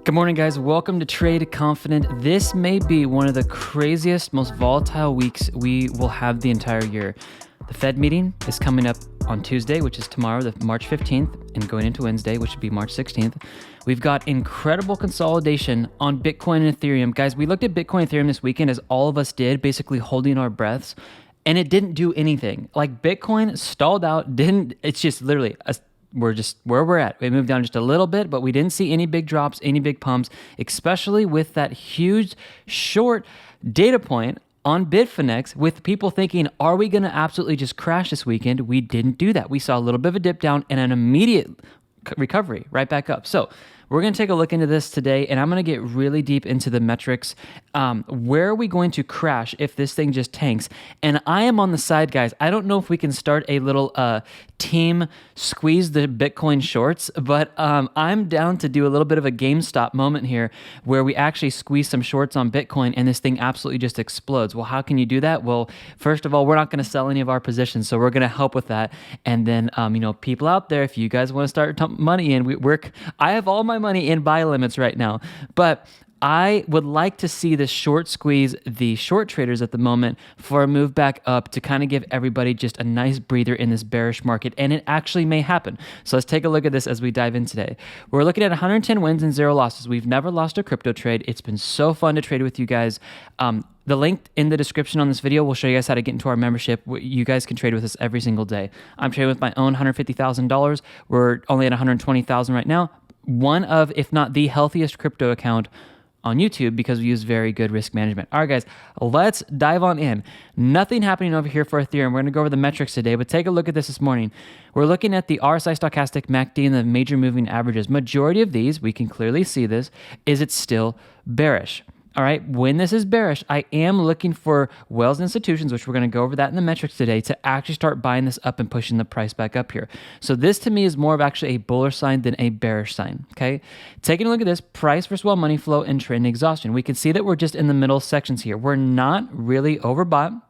Good morning, guys. Welcome to Trade Confident. This may be one of the craziest, most volatile weeks we will have the entire year. The Fed meeting is coming up on Tuesday, which is tomorrow, the March 15th, and going into Wednesday, which would be March 16th. We've got incredible consolidation on Bitcoin and Ethereum. Guys, we looked at Bitcoin and Ethereum this weekend, as all of us did, basically holding our breaths, and it didn't do anything. Like, Bitcoin stalled out, it's just literally we're just where we're at. We moved down just a little bit, but we didn't see any big drops, any big pumps, especially with that huge short data point on Bitfinex, with people thinking, are we going to absolutely just crash this weekend? We didn't do that. We saw a little bit of a dip down and an immediate recovery right back up. So we're going to take a look into this today, and I'm going to get really deep into the metrics. Where are we going to crash if this thing just tanks? And I am on the side, guys. I don't know if we can start a little team squeeze the Bitcoin shorts, but I'm down to do a little bit of a GameStop moment here where we actually squeeze some shorts on Bitcoin and this thing absolutely just explodes. Well, how can you do that? Well, first of all, we're not going to sell any of our positions, so we're going to help with that. And then, people out there, if you guys want to start money in, I have all my money in buy limits right now, but I would like to see this short squeeze the short traders at the moment for a move back up to kind of give everybody just a nice breather in this bearish market, and it actually may happen. So let's take a look at this as we dive in today. We're looking at 110 wins and 0 losses. We've never lost a crypto trade. It's been so fun to trade with you guys. The link in the description on this video will show you guys how to get into our membership. You guys can trade with us every single day. I'm trading with my own $150,000. We're only at $120,000 right now. One of, if not the healthiest crypto account on YouTube, because we use very good risk management. All right, guys, let's dive on in. Nothing happening over here for Ethereum. We're going to go over the metrics today, but take a look at this morning. We're looking at the RSI stochastic MACD and the major moving averages. Majority of these, we can clearly see this, is it's still bearish. All right, when this is bearish, I am looking for whales and institutions, which we're going to go over that in the metrics today, to actually start buying this up and pushing the price back up here. So this to me is more of actually a bullish sign than a bearish sign, okay? Taking a look at this, price versus well money flow and trend exhaustion. We can see that we're just in the middle sections here. We're not really overbought.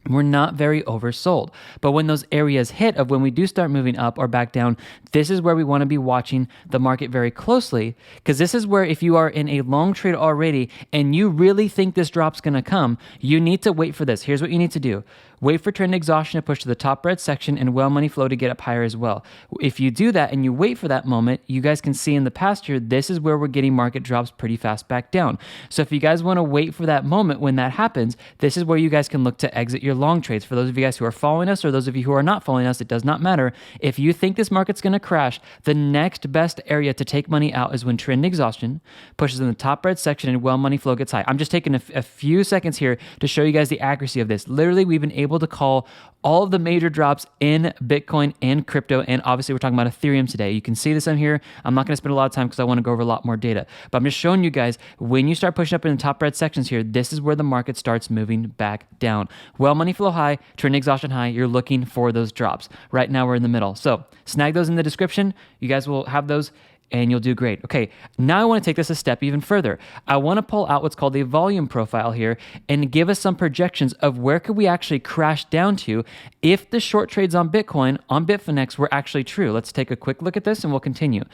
We're not very oversold. But when those areas hit of when we do start moving up or back down, this is where we want to be watching the market very closely, because this is where, if you are in a long trade already and you really think this drop's going to come, you need to wait for this. Here's what you need to do. Wait for trend exhaustion to push to the top red section and well money flow to get up higher as well. If you do that and you wait for that moment, you guys can see in the past here, this is where we're getting market drops pretty fast back down. So if you guys want to wait for that moment when that happens, this is where you guys can look to exit your long trades. For those of you guys who are following us or those of you who are not following us, it does not matter. If you think this market's going to crash, the next best area to take money out is when trend exhaustion pushes in the top red section and well money flow gets high. I'm just taking a few seconds here to show you guys the accuracy of this. Literally, we've been able to call all of the major drops in Bitcoin and crypto, and obviously we're talking about Ethereum today. You can see this on here. I'm not going to spend a lot of time because I want to go over a lot more data, but I'm just showing you guys, when you start pushing up in the top red sections here, this is where the market starts moving back down. Well money flow high, trend exhaustion high, you're looking for those drops. Right now we're in the middle. So snag those in the description. You guys will have those and you'll do great. Okay, now I want to take this a step even further. I want to pull out what's called a volume profile here and give us some projections of where could we actually crash down to if the short trades on Bitcoin, on Bitfinex, were actually true. Let's take a quick look at this and we'll continue.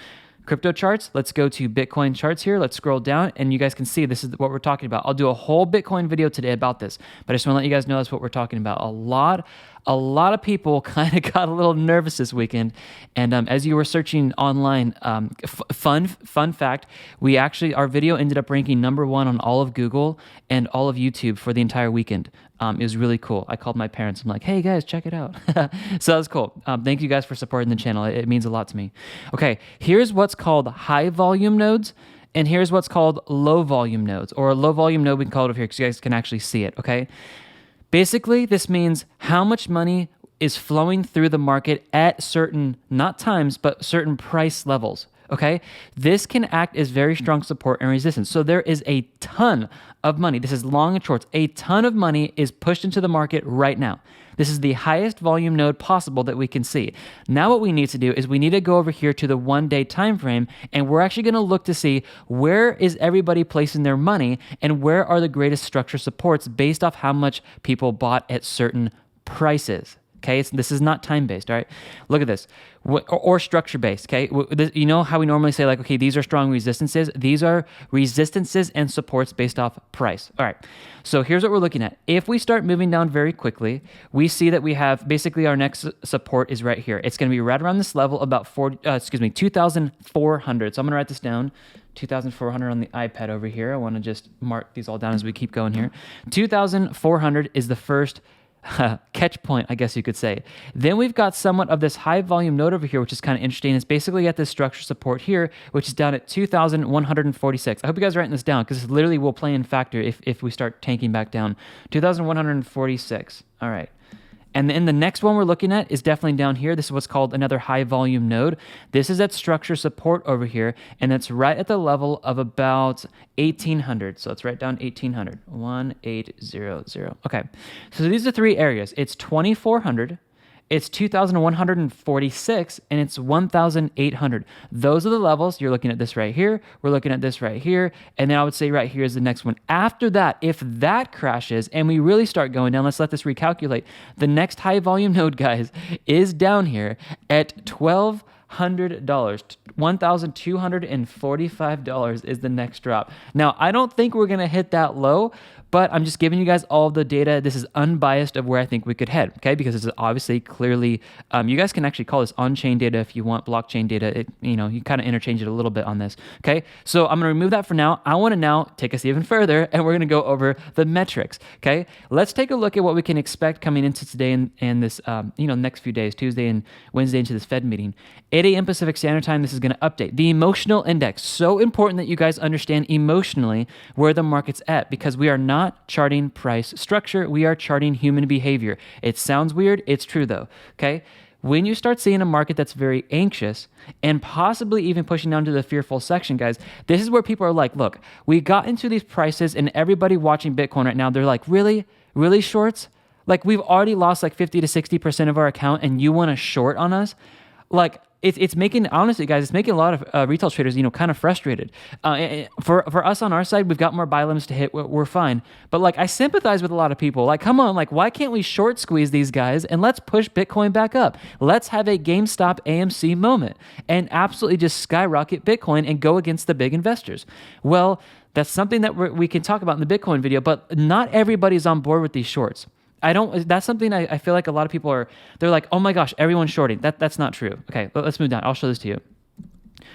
Crypto charts, let's go to Bitcoin charts here. Let's scroll down and you guys can see this is what we're talking about. I'll do a whole Bitcoin video today about this, but I just want to let you guys know that's what we're talking about. A lot of people kind of got a little nervous this weekend. And as you were searching online, fun fact, our video ended up ranking #1 on all of Google and all of YouTube for the entire weekend. It was really cool. I called my parents. I'm like, hey guys, check it out. So that was cool. Thank you guys for supporting the channel. It means a lot to me. Okay, here's what's called high volume nodes. And here's what's called low volume nodes, or a low volume node we can call it over here because you guys can actually see it, okay? Basically, this means how much money is flowing through the market at certain, not times, but certain price levels, okay? This can act as very strong support and resistance. So there is a ton of money. This is long and shorts. A ton of money is pushed into the market right now. This is the highest volume node possible that we can see. Now what we need to do is we need to go over here to the 1-day time frame, and we're actually going to look to see where is everybody placing their money and where are the greatest structure supports based off how much people bought at certain prices. okay? This is not time-based, all right? Look at this, or structure-based, okay? You know how we normally say like, okay, these are strong resistances? These are resistances and supports based off price. All right, so here's what we're looking at. If we start moving down very quickly, we see that we have basically our next support is right here. It's gonna be right around this level, about 2,400. So I'm gonna write this down. 2,400 on the iPad over here. I want to just mark these all down as we keep going here. 2,400 is the first catch point, I guess you could say. Then we've got somewhat of this high volume node over here, which is kind of interesting. It's basically at this structure support here, which is down at 2,146. I hope you guys are writing this down because this literally will play in factor if we start tanking back down. 2,146. All right. And then the next one we're looking at is definitely down here. This is what's called another high volume node. This is at structure support over here, and it's right at the level of about 1,800. So it's right down 1,800, 1,800. Okay, so these are three areas. It's 2,400, it's 2,146, and it's 1,800. Those are the levels. You're looking at this right here. We're looking at this right here. And then I would say right here is the next one. After that, if that crashes and we really start going down, let's let this recalculate. The next high volume node, guys, is down here at $1,200. $1,245 is the next drop. Now, I don't think we're going to hit that low, but I'm just giving you guys all the data. This is unbiased of where I think we could head, okay? Because this is obviously clearly, you guys can actually call this on-chain data if you want blockchain data. You kind of interchange it a little bit on this, okay? So I'm going to remove that for now. I want to now take us even further, and we're going to go over the metrics, okay? Let's take a look at what we can expect coming into today and this, next few days, Tuesday and Wednesday into this Fed meeting. 8 a.m. Pacific Standard Time, this is going to update. The emotional index, so important that you guys understand emotionally where the market's at, because we are not charting price structure, we are charting human behavior. It sounds weird, it's true though, okay? When you start seeing a market that's very anxious and possibly even pushing down to the fearful section, guys, this is where people are like, look, we got into these prices and everybody watching Bitcoin right now, they're like, really? Really shorts? Like we've already lost like 50 to 60% of our account and you want to short on us? Like, it's making, honestly, guys, it's making a lot of retail traders, kind of frustrated. For us on our side, we've got more buy limits to hit. We're fine. But like, I sympathize with a lot of people. Like, come on, like, why can't we short squeeze these guys and let's push Bitcoin back up? Let's have a GameStop AMC moment and absolutely just skyrocket Bitcoin and go against the big investors. Well, that's something that we can talk about in the Bitcoin video, but not everybody's on board with these shorts. That's something I feel like a lot of people they're like, oh my gosh, everyone's shorting. That's not true. Okay, let's move down. I'll show this to you.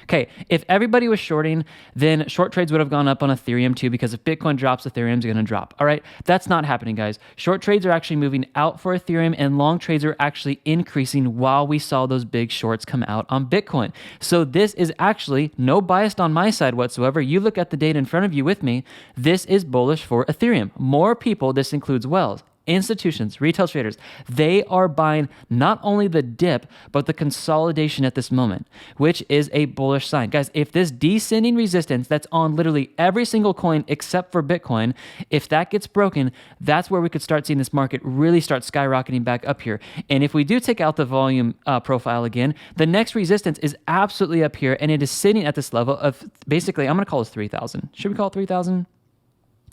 Okay, if everybody was shorting, then short trades would have gone up on Ethereum too, because if Bitcoin drops, Ethereum's going to drop. All right, that's not happening, guys. Short trades are actually moving out for Ethereum, and long trades are actually increasing while we saw those big shorts come out on Bitcoin. So this is actually no bias on my side whatsoever. You look at the data in front of you with me. This is bullish for Ethereum. More people, this includes Wells, institutions, retail traders, they are buying not only the dip, but the consolidation at this moment, which is a bullish sign. Guys, if this descending resistance that's on literally every single coin except for Bitcoin, if that gets broken, that's where we could start seeing this market really start skyrocketing back up here. And if we do take out the volume profile again, the next resistance is absolutely up here, and it is sitting at this level of basically, I'm going to call this 3,000. Should we call it 3,000?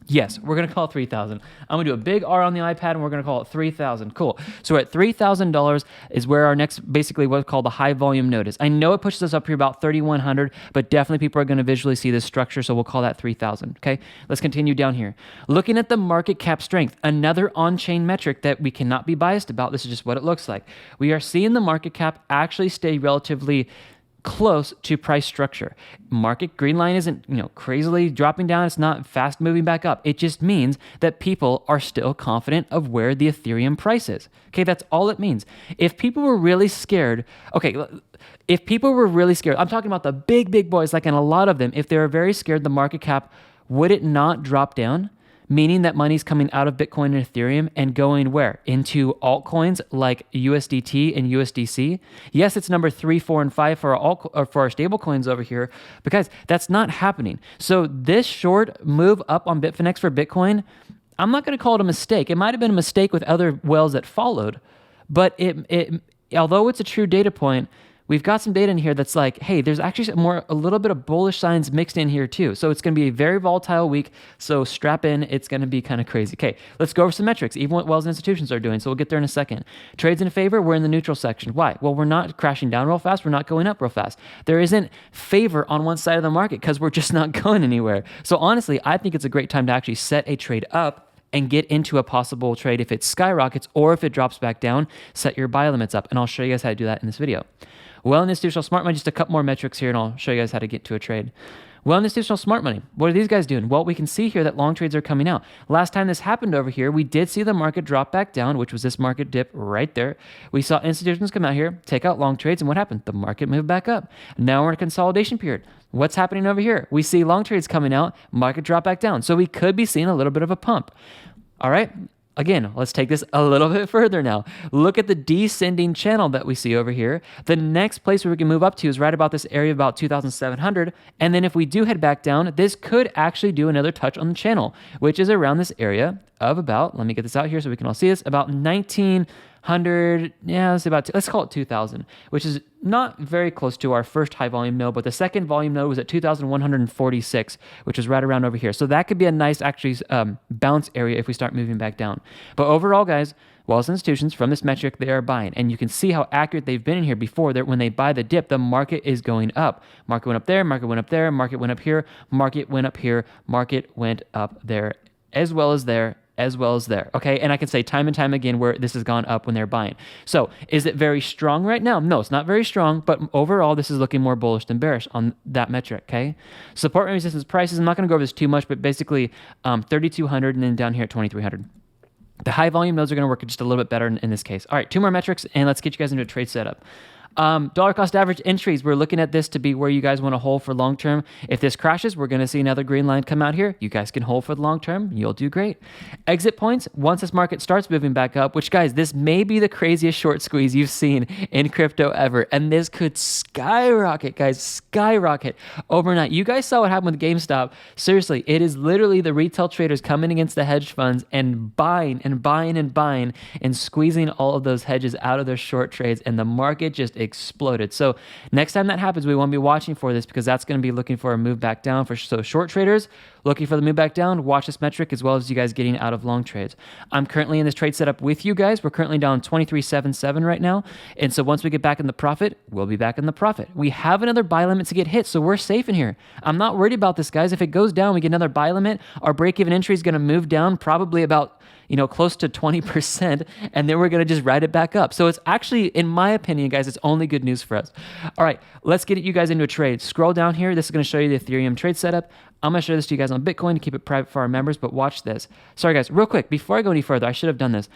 Yes, we're going to call it 3,000. I'm going to do a big R on the iPad, and we're going to call it 3,000. Cool. So we're at $3,000 is where our next, basically what's called the high volume node is. I know it pushes us up here about 3,100, but definitely people are going to visually see this structure, so we'll call that 3,000. Okay, let's continue down here. Looking at the market cap strength, another on-chain metric that we cannot be biased about. This is just what it looks like. We are seeing the market cap actually stay relatively close to price structure. Market green line isn't, crazily dropping down. It's not fast moving back up. It just means that people are still confident of where the Ethereum price is. Okay, that's all it means. If people were really scared, I'm talking about the big boys, like, and a lot of them, if they were very scared, the market cap, would it not drop down? Meaning that money's coming out of Bitcoin and Ethereum and going where? Into altcoins like USDT and USDC. Yes, it's number 3, 4, and 5 for our stable coins over here, but guys, that's not happening. So this short move up on Bitfinex for Bitcoin, I'm not going to call it a mistake. It might have been a mistake with other whales that followed, but it although it's a true data point, we've got some data in here that's like, hey, there's actually a little bit of bullish signs mixed in here too. So it's going to be a very volatile week. So strap in. It's going to be kind of crazy. Okay, let's go over some metrics, even what wells and institutions are doing. So we'll get there in a second. Trades in favor, we're in the neutral section. Why? Well, we're not crashing down real fast. We're not going up real fast. There isn't favor on one side of the market because we're just not going anywhere. So honestly, I think it's a great time to actually set a trade up and get into a possible trade if it skyrockets or if it drops back down. Set your buy limits up, and I'll show you guys how to do that in this video. Well, in institutional smart money, just a couple more metrics here, and I'll show you guys how to get to a trade. Well, in institutional smart money, what are these guys doing? Well, we can see here that long trades are coming out. Last time this happened over here, we did see the market drop back down, which was this market dip right there. We saw institutions come out here, take out long trades, and what happened? The market moved back up. Now we're in a consolidation period. What's happening over here? We see long trades coming out, market drop back down. So we could be seeing a little bit of a pump. All right. Again, let's take this a little bit further now. Look at the descending channel that we see over here. The next place where we can move up to is right about this area, about 2,700. And then if we do head back down, this could actually do another touch on the channel, which is around this area of about, let me get this out here so we can all see this, about 1,900, let's call it 2,000, which is not very close to our first high volume node, but the second volume node was at 2,146, which is right around over here. So that could be a nice actually bounce area if we start moving back down. But overall, guys, wells and institutions from this metric, they are buying. And you can see how accurate they've been in here before. That when they buy the dip, the market is going up. Market went up there, market went up there, market went up here, market went up here, market went up there, as well as there, as well as there, okay? And I can say time and time again where this has gone up when they're buying. So is it very strong right now? No, it's not very strong, but overall, this is looking more bullish than bearish on that metric, okay? Support and resistance prices, I'm not gonna go over this too much, but basically 3,200 and then down here at 2,300. The high volume nodes are gonna work just a little bit better in this case. All right, two more metrics, and let's get you guys into a trade setup. Dollar cost average entries, we're looking at this to be where you guys want to hold for long term. If this crashes, we're going to see another green line come out here. You guys can hold for the long term. You'll do great. Exit points, once this market starts moving back up, which guys, this may be the craziest short squeeze you've seen in crypto ever. And this could skyrocket, guys, skyrocket overnight. You guys saw what happened with GameStop. Seriously, it is literally the retail traders coming against the hedge funds and buying and buying and buying and squeezing all of those hedges out of their short trades. And the market just exploded. So next time that happens, we want to be watching for this because that's going to be looking for a move back down. So short traders looking for the move back down, watch this metric as well as you guys getting out of long trades. I'm currently in this trade setup with you guys. We're currently down 23.77 right now. And so once we get back in the profit, we'll be back in the profit. We have another buy limit to get hit, so we're safe in here. I'm not worried about this, guys. If it goes down, we get another buy limit. Our break-even entry is going to move down probably about close to 20%, and then we're going to just ride it back up. So it's actually, in my opinion, guys, it's only good news for us. All right, let's get you guys into a trade. Scroll down here. This is going to show you the Ethereum trade setup. I'm going to show this to you guys on Bitcoin to keep it private for our members, but watch this. Sorry, guys, real quick, before I go any further, I should have done this.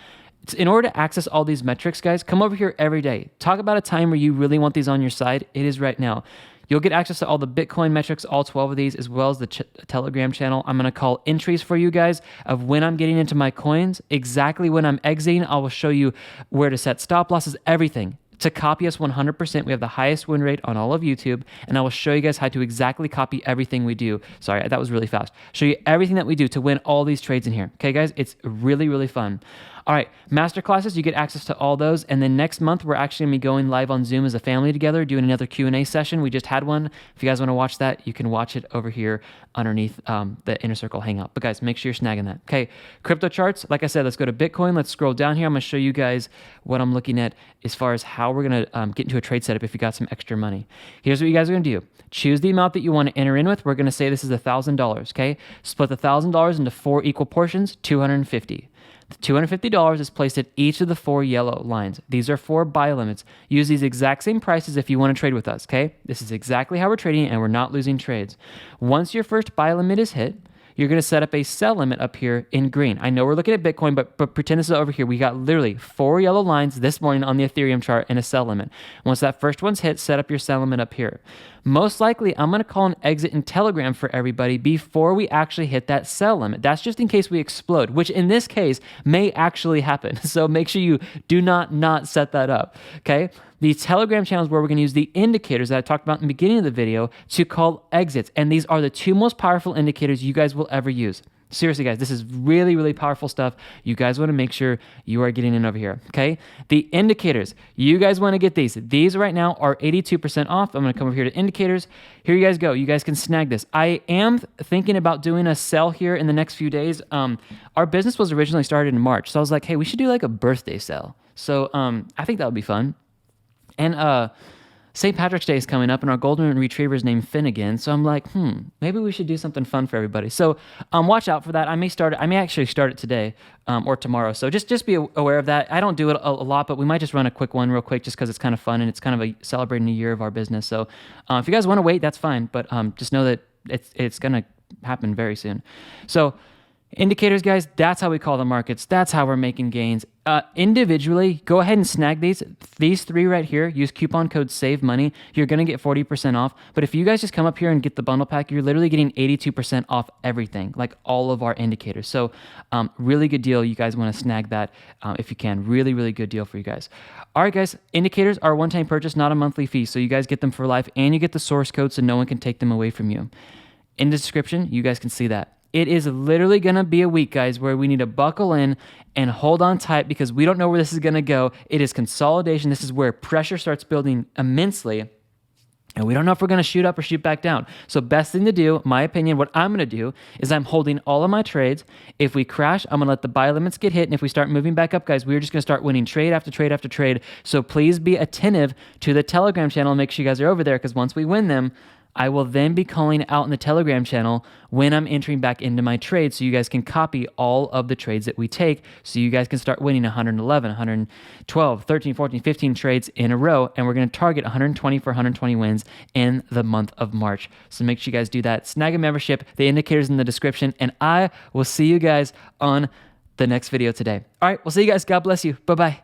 In order to access all these metrics, guys, come over here every day. Talk about a time where you really want these on your side. It is right now. You'll get access to all the Bitcoin metrics, all 12 of these, as well as the Telegram channel. I'm going to call entries for you guys of when I'm getting into my coins, exactly when I'm exiting. I will show you where to set stop losses, everything. To copy us 100%, we have the highest win rate on all of YouTube, and I will show you guys how to exactly copy everything we do. Sorry, that was really fast. Show you everything that we do to win all these trades in here. Okay, guys, it's really, really fun. All right, masterclasses, you get access to all those. And then next month, we're actually going to be going live on Zoom as a family together, doing another Q&A session. We just had one. If you guys want to watch that, you can watch it over here underneath the Inner Circle Hangout. But guys, make sure you're snagging that. Okay, crypto charts. Like I said, let's go to Bitcoin. Let's scroll down here. I'm going to show you guys what I'm looking at as far as how we're going to get into a trade setup if you got some extra money. Here's what you guys are going to do. Choose the amount that you want to enter in with. We're going to say this is $1,000, okay? Split the $1,000 into 4 equal portions, $250. The $250 is placed at each of the 4 yellow lines. These are 4 buy limits. Use these exact same prices if you want to trade with us, okay? This is exactly how we're trading, and we're not losing trades. Once your first buy limit is hit, you're going to set up a sell limit up here in green. I know we're looking at Bitcoin, but pretend this is over here. We got literally 4 yellow lines this morning on the Ethereum chart and a sell limit. Once that first one's hit, set up your sell limit up here. Most likely, I'm going to call an exit in Telegram for everybody before we actually hit that sell limit. That's just in case we explode, which in this case may actually happen. So make sure you do not set that up, okay? The Telegram channel is where we're going to use the indicators that I talked about in the beginning of the video to call exits. And these are the 2 most powerful indicators you guys will ever use. Seriously, guys, this is really, really powerful stuff. You guys want to make sure you are getting in over here, okay? The indicators, you guys want to get these. These right now are 82% off. I'm going to come over here to indicators. Here you guys go. You guys can snag this. I am thinking about doing a sale here in the next few days. Our business was originally started in March, so I was like, hey, we should do like a birthday sale. So I think that would be fun. And St. Patrick's Day is coming up, and our golden retriever is named Finnegan. So I'm like, maybe we should do something fun for everybody. So watch out for that. I may actually start it today or tomorrow. So just be aware of that. I don't do it a lot, but we might just run a quick one real quick just because it's kind of fun and it's kind of celebrating a year of our business. So if you guys want to wait, that's fine. But just know that it's going to happen very soon. So indicators, guys, that's how we call the markets. That's how we're making gains. Individually, go ahead and snag these three right here. Use coupon code SAVEMONEY. You're going to get 40% off. But if you guys just come up here and get the bundle pack, you're literally getting 82% off everything, like all of our indicators. So really good deal. You guys want to snag that if you can. Really, really good deal for you guys. All right, guys, indicators are a one-time purchase, not a monthly fee. So you guys get them for life, and you get the source code so no one can take them away from you. In the description, you guys can see that. It is literally going to be a week, guys, where we need to buckle in and hold on tight because we don't know where this is going to go. It is consolidation. This is where pressure starts building immensely, and we don't know if we're going to shoot up or shoot back down. So best thing to do, my opinion, what I'm going to do is I'm holding all of my trades. If we crash, I'm going to let the buy limits get hit, and if we start moving back up, guys, we're just going to start winning trade after trade after trade. So please be attentive to the Telegram channel and make sure you guys are over there because once we win them, I will then be calling out in the Telegram channel when I'm entering back into my trades so you guys can copy all of the trades that we take so you guys can start winning 111, 112, 13, 14, 15 trades in a row, and we're going to target 120 for 120 wins in the month of March. So make sure you guys do that. Snag a membership. The indicator's in the description, and I will see you guys on the next video today. All right, we'll see you guys. God bless you. Bye-bye.